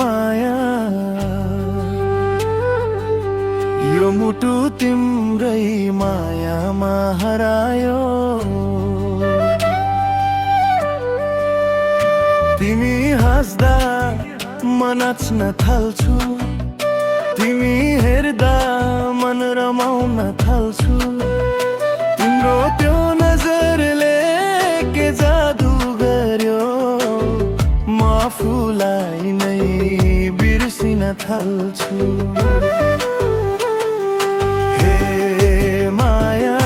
माया यो मुटु तिम्रै मायामा हरायो। तिमी हाँस्दा म नाच्न थाल्छु, तिमी हेर्दा मन रमाउन थाल्छु। तिम्रो त्यो नजरले के जादु गर्यो, म आफूलाई नै बिर्सिन थाल्छु। हे माया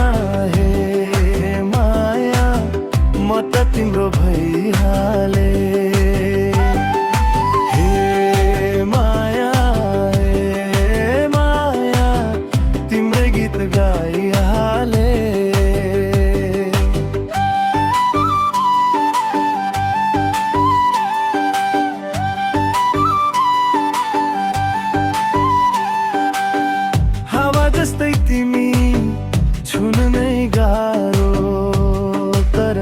म त तिम्रो भइहाले। तिम्रै गीत गाइहाले। हावा जस्तै तिमी छुन नै गाह्रो, तर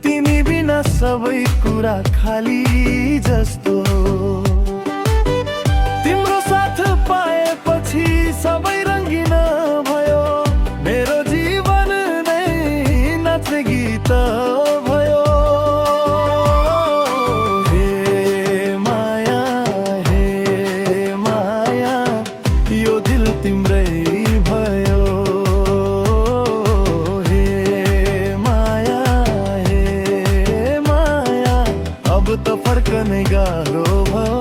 तिमी बिना सबै कुरा खाली जस्तो। तिम्रो साथ पाएपछि सबै रङ्गिन भयो, मेरो जीवन नै नाच्ने गीत भयो। हे माया यो दिल तिम्रै भयो। हे माया अब त फर्कनै गाह्रो भयो।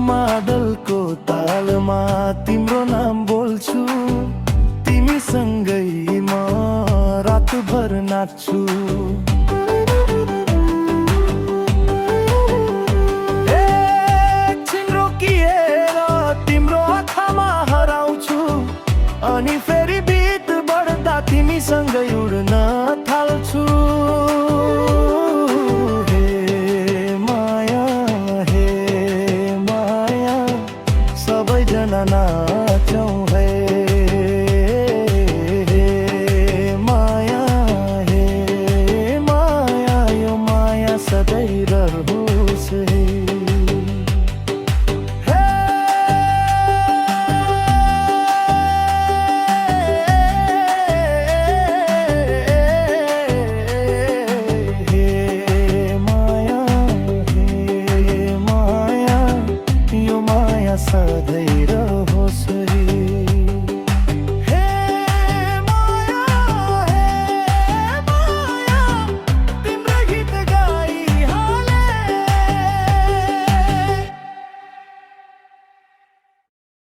मादलको तालमा तिम्रो नाम बोल्छु, तिमीसँगै म रातभर नाच्छु।